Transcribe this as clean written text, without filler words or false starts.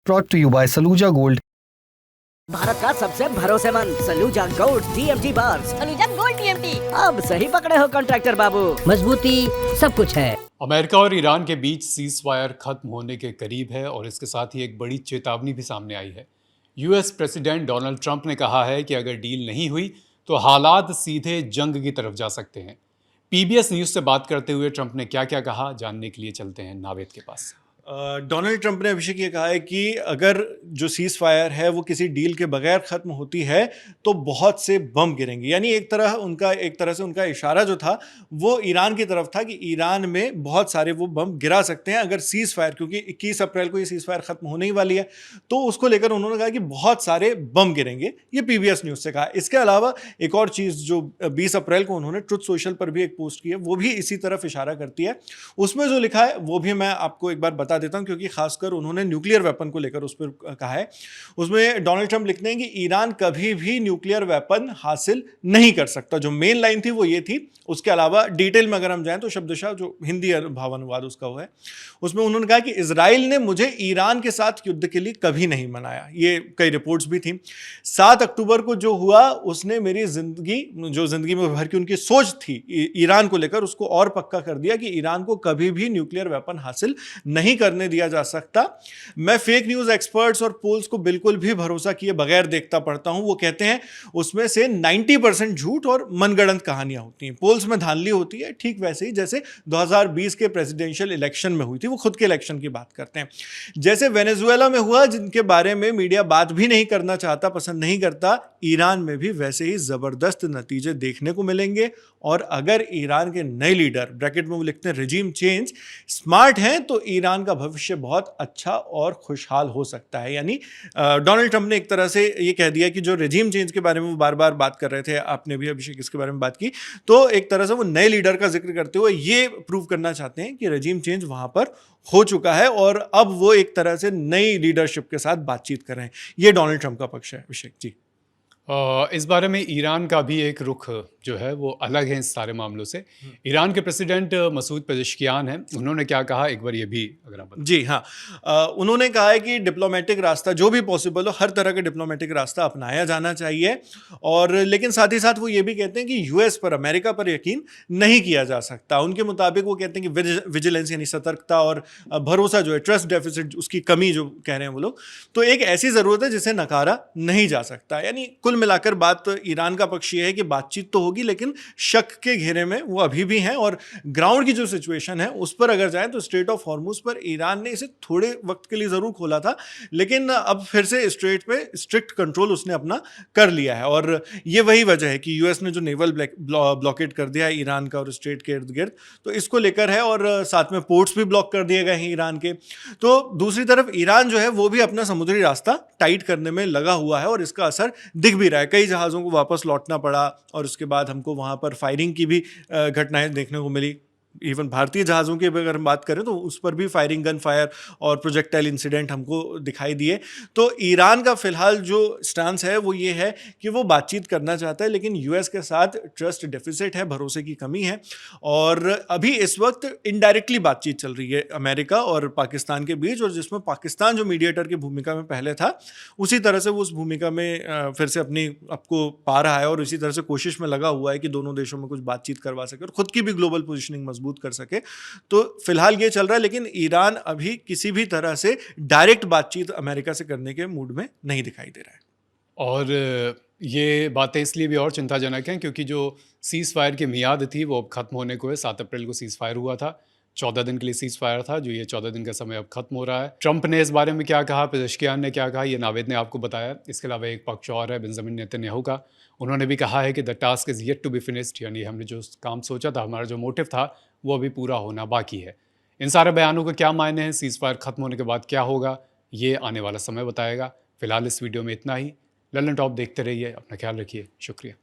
brought to you by Saluja Gold. Bharat का सबसे भरोसेमंद सलूजा गोल्ड टीएमटी बार। Saluja gold TMT. अब सही पकड़े हो कॉन्ट्रैक्टर बाबू, मजबूती सब कुछ है। अमेरिका और ईरान के बीच सीज फायर खत्म होने के करीब है और इसके साथ ही एक बड़ी चेतावनी भी सामने आई है। यूएस प्रेसिडेंट डोनाल्ड ट्रंप ने कहा है कि अगर डील नहीं हुई तो हालात सीधे जंग की तरफ जा सकते हैं। पीबीएस न्यूज से बात करते हुए ट्रंप ने क्या क्या कहा, जानने के लिए चलते हैं नावेद के पास। डोनाल्ड ट्रंप ने अभिषेक ये कहा है कि अगर जो सीज फायर है वो किसी डील के बगैर ख़त्म होती है तो बहुत से बम गिरेंगे। यानी एक तरह से उनका इशारा जो था वो ईरान की तरफ था कि ईरान में बहुत सारे वो बम गिरा सकते हैं अगर सीज फायर, क्योंकि 21 अप्रैल को ये सीज फायर ख़त्म होने ही वाली है, तो उसको लेकर उन्होंने कहा कि बहुत सारे बम गिरेंगे। ये पीबीएस न्यूज़ से कहा। इसके अलावा एक और चीज़ जो 20 अप्रैल को उन्होंने ट्रुथ सोशल पर भी एक पोस्ट की है, वो भी इसी तरफ इशारा करती है। उसमें जो लिखा है वो भी मैं आपको एक बार बता देता हूं, क्योंकि खासकर उन्होंने न्यूक्लियर वेपन को लेकर उस पर कहा है। उसमें डोनाल्ड ट्रंप लिखते हैं कि ईरान कभी भी न्यूक्लियर वेपन हासिल नहीं कर सकता। जो मेन लाइन थी वो ये थी। उसके अलावा डिटेल में अगर हम जाएं तो शब्दशः जो हिंदी भावानुवाद उसका हुआ है, उसमें उन्होंने कहा कि इजराइल ने मुझे ईरान के साथ युद्ध के लिए कभी नहीं मनाया। ये कई रिपोर्ट्स भी थी। 7 अक्टूबर को जो हुआ उसने मेरी जिंदगी में भर की उनकी सोच थी ईरान को लेकर, उसको और पक्का कर दिया कि ईरान को कभी भी न्यूक्लियर वेपन हासिल नहीं करने दिया जा सकता। मैं फेक न्यूज एक्सपर्ट्स और पोल्स को बिल्कुल भी भरोसा किए बगैर देखता पढ़ता हूं। वो कहते हैं उसमें से 90% झूठ और मनगढ़ंत कहानियां होती हैं। पोल्स में धांधली होती है, ठीक वैसे ही जैसे 2020 के प्रेसिडेंशियल इलेक्शन में हुई थी। वो खुद के इलेक्शन की बात करते हैं। जैसे वेनेजुएला में हुआ, जिनके बारे में मीडिया बात भी नहीं करना चाहता, पसंद नहीं करता, ईरान में भी वैसे ही जबरदस्त नतीजे देखने को मिलेंगे। और अगर ईरान के नए लीडर, ब्रैकेट में वो लिखते हैं रिजीम चेंज, स्मार्ट हैं तो ईरान का भविष्य बहुत अच्छा और खुशहाल हो सकता है। यानी डोनाल्ड ट्रंप ने एक तरह से ये कह दिया कि जो रिजीम चेंज के बारे में वो बार बार बात कर रहे थे, आपने भी अभिषेक इसके बारे में बात की, तो एक तरह से वो नए लीडर का जिक्र करते हुए ये प्रूव करना चाहते हैं कि रिजीम चेंज वहां पर हो चुका है और अब वो एक तरह से नई लीडरशिप के साथ बातचीत कर रहे हैं। ये डोनाल्ड ट्रंप का पक्ष है अभिषेक जी। इस बारे में ईरान का भी एक रुख जो है वो अलग है इस सारे मामलों से। ईरान के प्रेसिडेंट मसूद पेज़ेश्कियान हैं, उन्होंने क्या कहा एक बार ये भी अगर आप जी हाँ, उन्होंने कहा है कि डिप्लोमेटिक रास्ता जो भी पॉसिबल हो, हर तरह का डिप्लोमेटिक रास्ता अपनाया जाना चाहिए। और लेकिन साथ ही साथ वो ये भी कहते हैं कि यूएस पर, अमेरिका पर यकीन नहीं किया जा सकता। उनके मुताबिक वो कहते हैं कि विजिलेंस यानी सतर्कता और भरोसा जो है, ट्रस्ट डेफिसिट, उसकी कमी जो कह रहे हैं वो लोग, तो एक ऐसी ज़रूरत है जिसे नकारा नहीं जा सकता। यानी कुल मिलाकर बात ईरान का पक्ष ये है कि बातचीत तो होगी लेकिन शक के घेरे में वो अभी भी हैं। और ग्राउंड की जो सिचुएशन है उस पर अगर जाएं तो स्ट्रेट ऑफ हॉर्मुज पर ईरान ने इसे थोड़े वक्त के लिए जरूर खोला था, लेकिन अब फिर से स्ट्रेट पे स्ट्रिक्ट कंट्रोल उसने अपना कर लिया है। और ये वही वजह है कि यूएस ने जो नेवल ब्लॉकेट कर दिया है ईरान का और स्ट्रेट के इर्द गिर्द, तो इसको लेकर है। और साथ में पोर्ट्स भी ब्लॉक कर दिए गए हैं ईरान के। तो दूसरी तरफ ईरान जो है वो भी अपना समुद्री रास्ता टाइट करने में लगा हुआ है और इसका असर दिख भी रहा है। कई जहाज़ों को वापस लौटना पड़ा और उसके बाद हमको वहाँ पर फायरिंग की भी घटनाएं देखने को मिली। इवन भारतीय जहाज़ों की अगर हम बात करें तो उस पर भी फायरिंग, गन फायर और प्रोजेक्टाइल इंसिडेंट हमको दिखाई दिए। तो ईरान का फिलहाल जो स्टांस है वो ये है कि वो बातचीत करना चाहता है, लेकिन यूएस के साथ ट्रस्ट डेफिसिट है, भरोसे की कमी है। और अभी इस वक्त इनडायरेक्टली बातचीत चल रही है अमेरिका और पाकिस्तान के बीच, और जिसमें पाकिस्तान जो मीडिएटर की भूमिका में पहले था, उसी तरह से वो उस भूमिका में फिर से अपनी आपको पा रहा है और इसी तरह से कोशिश में लगा हुआ है कि दोनों देशों में कुछ बातचीत करवा सके और खुद की भी ग्लोबल पोजिशनिंग मजबूत कर सके। तो फिलहाल ये चल रहा है, लेकिन ईरान अभी किसी भी तरह से डायरेक्ट बातचीत अमेरिका से करने के मूड में नहीं दिखाई दे रहा है। और ये बातें इसलिए भी और चिंताजनक हैं क्योंकि जो सीज़ फायर की मियाद थी वो अब ख़त्म होने को है। 7 अप्रैल को सीज़ फायर हुआ था, 14 दिन के लिए सीज़ फायर था, जो ये 14 दिन का समय अब खत्म हो रहा है। ट्रंप ने इस बारे में क्या कहा, पेज़ेश्कियान ने क्या कहा, ये नावेद ने आपको बताया। इसके अलावा एक पक्ष और है बेंजामिन नेतन्याहू का। उन्होंने भी कहा है कि the task is yet to be finished, यानी हमने जो काम सोचा था, हमारा जो मोटिव था, वो अभी पूरा होना बाकी है। इन सारे बयानों के क्या मायने हैं, सीज़ फायर खत्म होने के बाद क्या होगा, ये आने वाला समय बताएगा। फिलहाल इस वीडियो में इतना ही। ललन टॉप देखते रहिए, अपना ख्याल रखिए, शुक्रिया।